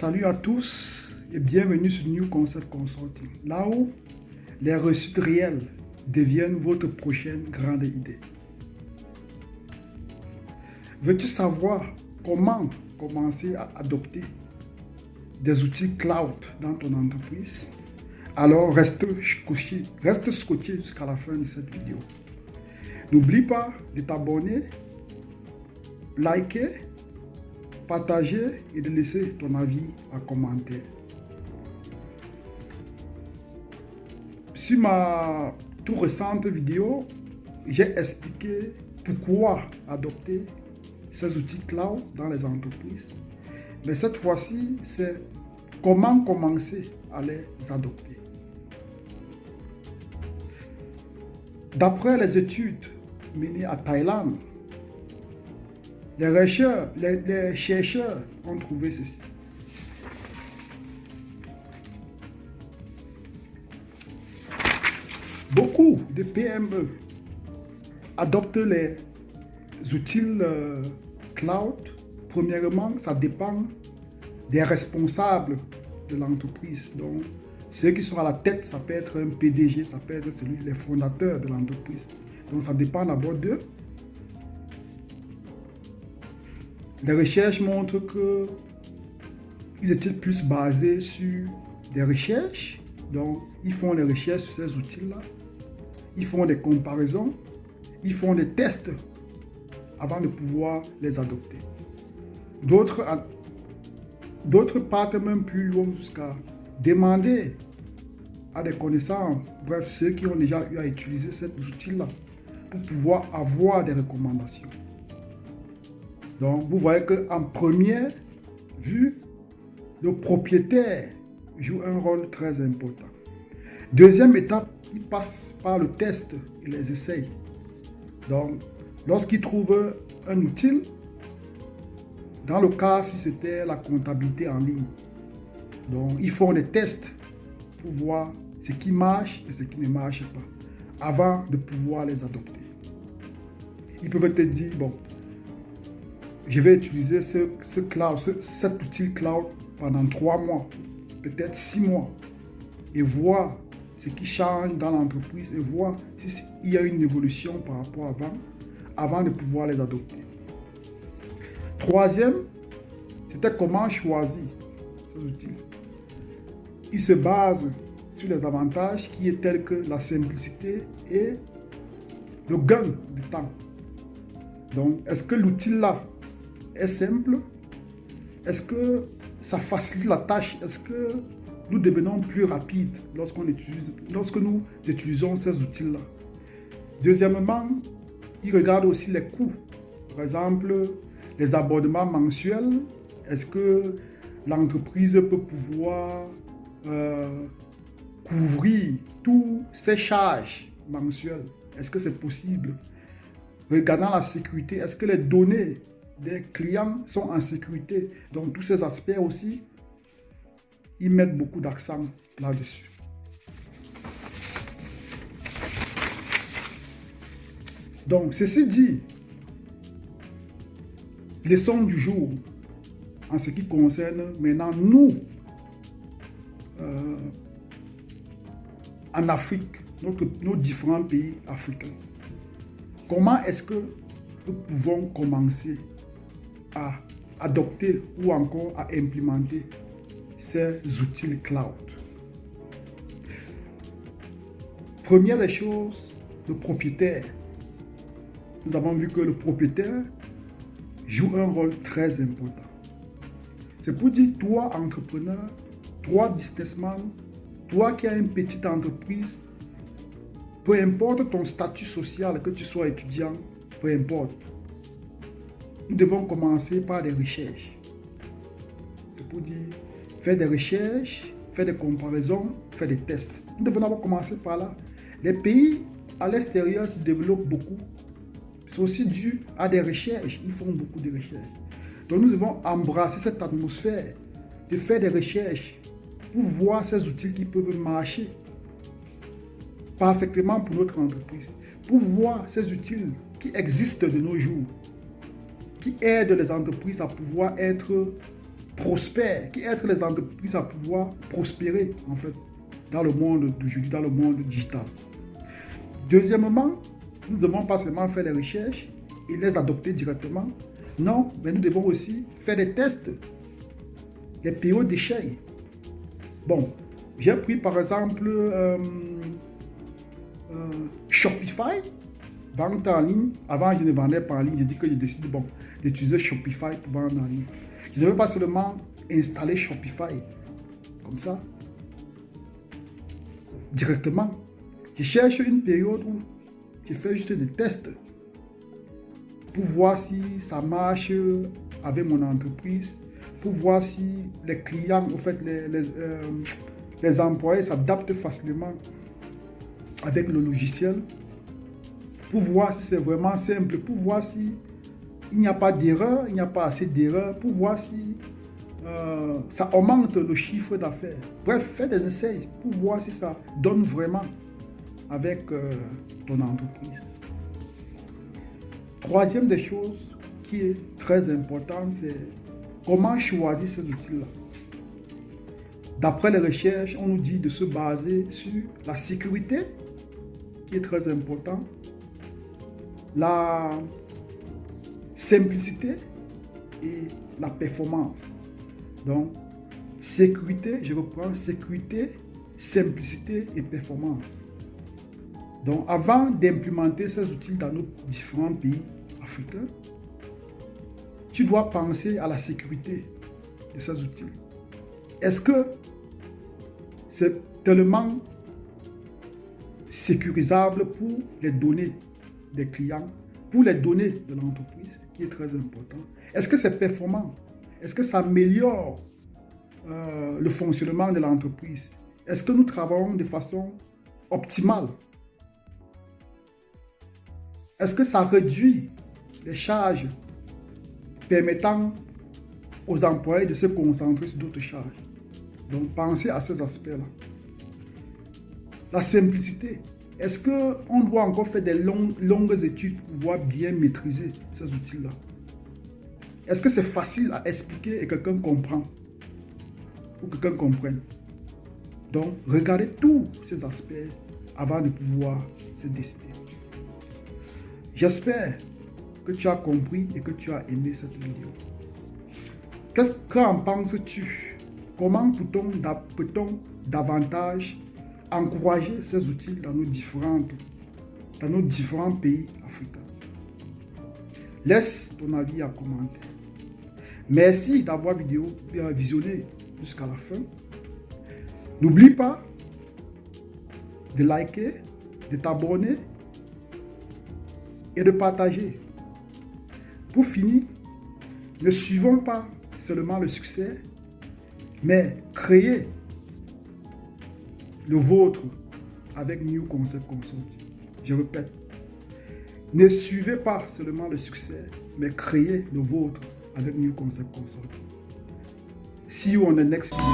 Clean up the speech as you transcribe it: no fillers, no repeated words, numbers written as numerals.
Salut à tous et bienvenue sur New Concept Consulting, là où les réussites réelles deviennent votre prochaine grande idée. Veux-tu savoir comment commencer à adopter des outils cloud dans ton entreprise? Alors reste scotché jusqu'à la fin de cette vidéo. N'oublie pas de t'abonner, liker, partager et de laisser ton avis en commentaire. Sur ma tout récente vidéo, j'ai expliqué pourquoi adopter ces outils cloud dans les entreprises. Mais cette fois-ci, c'est comment commencer à les adopter. D'après les études menées à Thaïlande, les chercheurs ont trouvé ceci. Beaucoup de PME adoptent les outils cloud. Premièrement, ça dépend des responsables de l'entreprise. Donc, ceux qui sont à la tête, ça peut être un PDG, ça peut être les fondateurs de l'entreprise. Donc, ça dépend d'abord d'eux. Les recherches montrent qu'ils étaient plus basés sur des recherches. Donc, ils font des recherches sur ces outils-là. Ils font des comparaisons. Ils font des tests avant de pouvoir les adopter. D'autres partent même plus loin jusqu'à demander à des connaissances, bref, ceux qui ont déjà eu à utiliser cet outil-là, pour pouvoir avoir des recommandations. Donc, vous voyez qu'en première vue, le propriétaire joue un rôle très important. Deuxième étape, il passe par le test et les essais. Donc, lorsqu'il trouve un outil, dans le cas si c'était la comptabilité en ligne, donc ils font des tests pour voir ce qui marche et ce qui ne marche pas, avant de pouvoir les adopter. Ils peuvent te dire, bon, je vais utiliser cet outil cloud pendant 3 mois, peut-être 6 mois, et voir ce qui change dans l'entreprise et voir s'il y a une évolution par rapport avant de pouvoir les adopter. Troisième, c'était comment choisir ces outils. Ils se basent sur les avantages qui est tels que la simplicité et le gain de temps. Donc, est-ce que l'outil-là est simple? Est-ce que ça facilite la tâche? Est-ce que nous devenons plus rapides lorsque nous utilisons ces outils-là? Deuxièmement, ils regardent aussi les coûts. Par exemple, les abonnements mensuels. Est-ce que l'entreprise peut pouvoir couvrir toutes ses charges mensuelles? Est-ce que c'est possible? Regardant la sécurité, est-ce que les données des clients sont en sécurité? Donc, tous ces aspects aussi, ils mettent beaucoup d'accent là-dessus. Donc, ceci dit, leçon du jour en ce qui concerne maintenant nous, en Afrique, nos différents pays africains. Comment est-ce que nous pouvons commencer à adopter ou encore à implémenter ces outils cloud? Première des choses, le propriétaire. Nous avons vu que le propriétaire joue un rôle très important. C'est pour dire, toi entrepreneur, toi businessman, toi qui as une petite entreprise, peu importe ton statut social, que tu sois étudiant, peu importe, nous devons commencer par des recherches. C'est pour dire, faire des recherches, faire des comparaisons, faire des tests. Nous devons d'abord commencer par là. Les pays à l'extérieur se développent beaucoup. C'est aussi dû à des recherches. Ils font beaucoup de recherches. Donc nous devons embrasser cette atmosphère de faire des recherches pour voir ces outils qui peuvent marcher parfaitement pour notre entreprise. Pour voir ces outils qui existent de nos jours, qui aident les entreprises à pouvoir être prospèrent, qui aident les entreprises à pouvoir prospérer, en fait, dans le monde d'aujourd'hui, dans le monde digital. Deuxièmement, nous ne devons pas seulement faire les recherches et les adopter directement. Non, mais nous devons aussi faire des tests, des périodes d'échec. Bon, j'ai pris par exemple Shopify, vente en ligne. Avant, je ne vendais pas en ligne. J'ai dit que j'ai décidé d'utiliser Shopify pour vendre en ligne. Je ne veux pas seulement installer Shopify comme ça, directement. Je cherche une période où je fais juste des tests pour voir si ça marche avec mon entreprise, pour voir si les clients, en fait, les employés s'adaptent facilement avec le logiciel, pour voir si c'est vraiment simple, pour voir si il n'y a pas d'erreur, il n'y a pas assez d'erreurs, pour voir si ça augmente le chiffre d'affaires. Bref, fais des essais pour voir si ça donne vraiment avec ton entreprise. Troisième des choses qui est très importante, c'est comment choisir ces outils-là. D'après les recherches, on nous dit de se baser sur la sécurité, qui est très important, la simplicité et la performance. Donc, sécurité, je reprends, sécurité, simplicité et performance. Donc, avant d'implémenter ces outils dans nos différents pays africains, tu dois penser à la sécurité de ces outils. Est-ce que c'est tellement sécurisable pour les données des clients, pour les données de l'entreprise, qui est très important? Est-ce que c'est performant? Est-ce que ça améliore le fonctionnement de l'entreprise? Est-ce que nous travaillons de façon optimale? Est-ce que ça réduit les charges permettant aux employés de se concentrer sur d'autres charges? Donc, pensez à ces aspects-là. La simplicité. Est-ce qu'on doit encore faire des longues études pour pouvoir bien maîtriser ces outils-là? Est-ce que c'est facile à expliquer et quelqu'un comprend? Ou quelqu'un comprenne? Donc, regardez tous ces aspects avant de pouvoir se décider. J'espère que tu as compris et que tu as aimé cette vidéo. Qu'en penses-tu? Comment peut-on davantage encourager ces outils dans nos différents pays africains? Laisse ton avis en commentaire. Merci d'avoir visionné jusqu'à la fin. N'oublie pas de liker, de t'abonner et de partager. Pour finir, ne suivons pas seulement le succès, mais créez le vôtre avec New Concept Consulting. Je répète, ne suivez pas seulement le succès, mais créez le vôtre avec New Concept Consulting. See you on the next video.